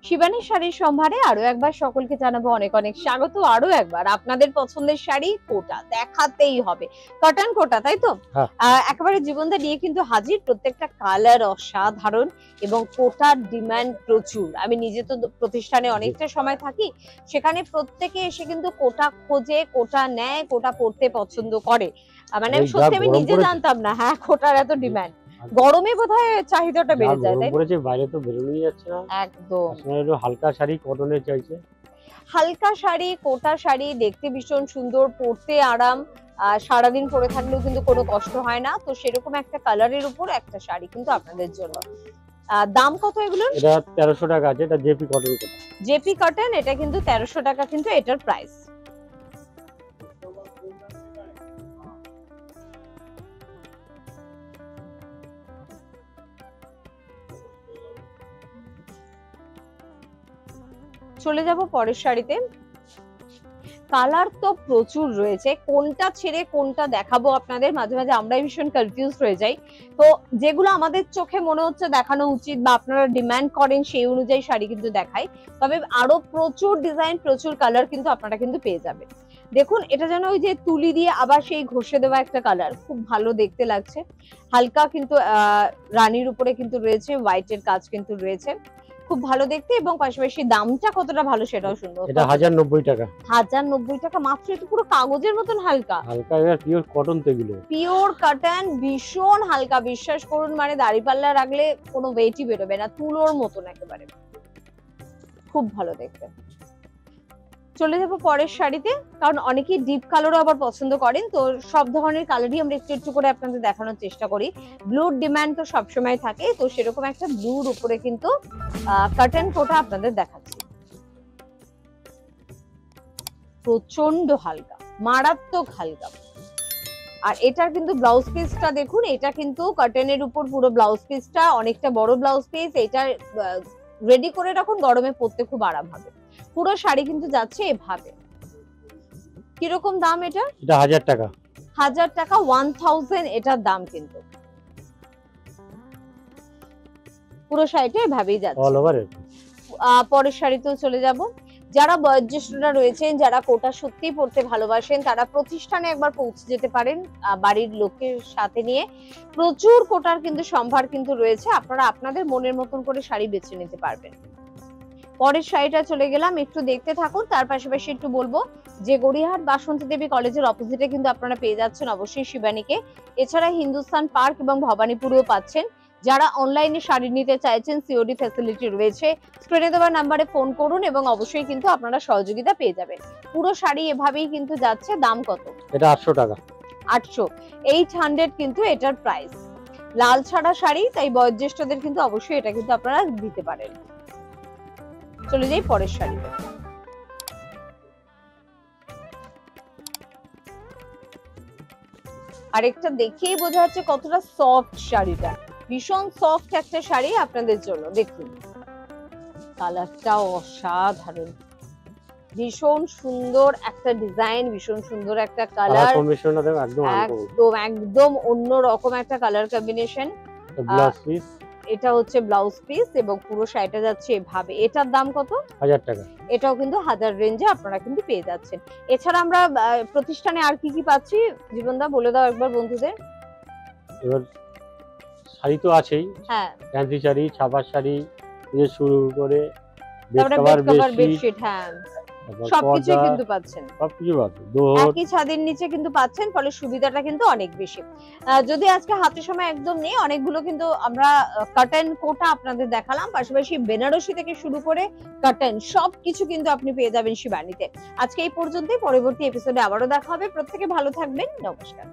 শিবানী শাড়ির সম্ভারে আরো একবার সকলকে জানাবো অনেক অনেক স্বাগত। আরো একবার আপনাদের পছন্দের শাড়ি কোটা দেখাতেই হবে, কটন কোটা, তাই তো? একেবারে জীবনদা নিয়ে কিন্তু হাজির। প্রত্যেকটা কালার অসাধারণ এবং কোটার ডিমান্ড প্রচুর। আমি নিজে তো প্রতিষ্ঠানে অনেকটা সময় থাকি, সেখানে প্রত্যেকে এসে কিন্তু কোটা খোঁজে, কোটা নেয়, কোটা পড়তে পছন্দ করে। মানে সত্যি আমি নিজে জানতাম না হ্যাঁ কোটার এত ডিমান্ড। গরমে বোধহয় চাহিদাটা বেড়ে যায়, তাই পড়েছে, বাইরে তো বেরোনোই যাচ্ছে না একদম। একটু হালকা শাড়ি কটনের চাইছে, হালকা শাড়ি, কোটা শাড়ি দেখতে ভীষণ সুন্দর, পরতে আরাম, সারাদিন পরে থাকলেও কিন্তু কোনো কষ্ট হয় না। তো সেরকম একটা কালারের উপর একটা শাড়ি কিন্তু আপনাদের জন্য। দাম কত এগুলোর? এটা 1300 টাকা আছে। এটা জেপি কটন কোটা, জেপি কটন। এটা কিন্তু 1300 টাকা কিন্তু এটার প্রাইস। চলে যাব পরের শাড়িতে। কালার তো প্রচুর রয়েছে, কোনটা ছেড়ে কোনটা দেখাবো আপনাদের, মাঝে মাঝে আমরাই ভীষণ কনফিউজ হয়ে যাই। তো যেগুলো আমাদের চোখে মনে হচ্ছে দেখানো উচিত বা আপনারা ডিমান্ড করেন সেই অনুযায়ী শাড়ি কিন্তু দেখাই। তবে আরো প্রচুর ডিজাইন, প্রচুর কালার কিন্তু আপনারা কিন্তু পেয়ে যাবেন। দেখুন এটা যেন ওই যে তুলি দিয়ে আবার সেই ঘষে দেওয়া একটা কালার, খুব ভালো দেখতে লাগছে। হালকা কিন্তু রানীর উপরে কিন্তু রয়েছে, হোয়াইটের কাজ কিন্তু রয়েছে, খুব ভালো দেখতে। এবং পাশাপাশি দামটা কতটা ভালো সেটাও শুনবো। এটা 1090 টাকা। 1090 টাকা মাত্র। এটা পুরো কাগজের মতন হালকা, হালকা পিওর কটন তো এগুলো, পিওর কটন, ভীষণ হালকা। বিশ্বাস করুন, মানে দাড়িপাল্লা রাখলে কোনো ওয়েটই বেরোবে না, তুলোর মতন একেবারে, খুব ভালো দেখতে। চলে যাবো পরের শাড়িতে, কারণ অনেকেই ডিপ কালারও আবার পছন্দ করেন। তো সব ধরনের কালারই আমরা একটু একটু করে আপনাদের দেখানোর চেষ্টা করি। ব্লুর ডিমান্ড তো সবসময় থাকে, তো সেরকম একটা ব্লুর উপরে কিন্তু কটন কোটা আপনাদের দেখাচ্ছি। প্রচন্ড হালকা, মারাত্মক হালকা। আর এটার কিন্তু ব্লাউজ পিসটা দেখুন, এটা কিন্তু কটনের উপর পুরো ব্লাউজ পিসটা, অনেকটা বড় ব্লাউজ পিস। এটা রেডি করে রাখুন, গরমে পরতে খুব আরাম হবে। পুরো শাড়ি কিন্তু যাচ্ছে এভাবে। কিরকম দাম এটা? এটা 1000 টাকা। 1000 টাকা, 1000 এটার দাম কিন্তু। পুরো শাড়িটা এভাবেই যাচ্ছে। All over. পরের শাড়িতেও চলে যাব। যারা বয়োজ্যেষ্ঠরা রয়েছেন, যারা কোটা সত্যি পড়তে ভালোবাসেন, তারা প্রতিষ্ঠানে একবার পৌঁছে যেতে পারেন বাড়ির লোকের সাথে নিয়ে। প্রচুর কোটার কিন্তু সম্ভার কিন্তু রয়েছে, আপনারা আপনাদের মনের মতন করে শাড়ি বেছে নিতে পারবেন। পরের শাড়িটা চলে গেলাম, একটু দেখতে থাকুন। তার পাশাপাশি একটু বলবো যে গড়িয়াহাট বাসন্তী দেবী কলেজের অপোজিটে কিন্তু আপনারা পেয়ে যাচ্ছেন অবশ্যই শিবানীকে। এছাড়া হিন্দুস্তান পার্ক এবং ভবানীপুরেও পাচ্ছেন। যারা অনলাইনে শাড়ি নিতে চাইছেন, সিওডি ফ্যাসিলিটি রয়েছে। স্ক্রিনে দেওয়া নাম্বারে ফোন করুন এবং অবশ্যই কিন্তু আপনারা সহযোগিতা পেয়ে যাবেন। পুরো শাড়ি এভাবেই কিন্তু যাচ্ছে। দাম কত? এটা 800 টাকা। 800, 800 কিন্তু এটার প্রাইস। লাল ছাড়া শাড়ি, তাই বয়োজ্যেষ্ঠদের কিন্তু অবশ্যই এটা কিন্তু আপনারা দিতে পারেন। চলে যাই পরের শাড়িতে। আরেকটা দেখেই বোঝা যাচ্ছে কতটা সফট শাড়িটা, ভীষণ সফট একটা শাড়ি আপনাদের জন্য। দেখুন কালারটা অসাধারণ, ভীষণ সুন্দর একটা ডিজাইন, ভীষণ সুন্দর একটা কালার, একদম একদম অন্য রকম একটা কালার কম্বিনেশন। ব্লাউজ পিস, এটা হচ্ছে ব্লাউজ পিস এবং পুরো শাড়িটা যাচ্ছে এভাবে। এটার দাম কত? 1000 টাকা। এটাও কিন্তু 1000 রেঞ্জে আপনারা কিন্তু পেয়ে যাচ্ছেন। এছাড়া আমরা প্রতিষ্ঠানে আর কি কি পাচ্ছি জীবনদা বলে দাও একবার বন্ধুদের। এবার শাড়ি তো আছেই, হ্যাঁ, ফ্যান্সি শাড়ি, ছাপার শাড়ি থেকে শুরু করে বেড কভার, বেডশিট, হ্যাঁ, সবকিছু কিন্তু পাচ্ছেন। সবকিছু পাচ্ছেন একই ছাদের নিচে কিন্তু পাচ্ছেন, ফলে সুবিধাটা কিন্তু অনেক বেশি। যদি আজকে হাতে সময় একদম নেই, অনেকগুলো কিন্তু আমরা কটন কোটা আপনাদের দেখালাম, পাশাপাশি বেনারসি থেকে শুরু করে কটন সবকিছু কিন্তু আপনি পেয়ে যাবেন শিবানীতে। আজকে এই পর্যন্তই, পরবর্তী এপিসোডে আবারও দেখা হবে। প্রত্যেকে ভালো থাকবেন, নমস্কার।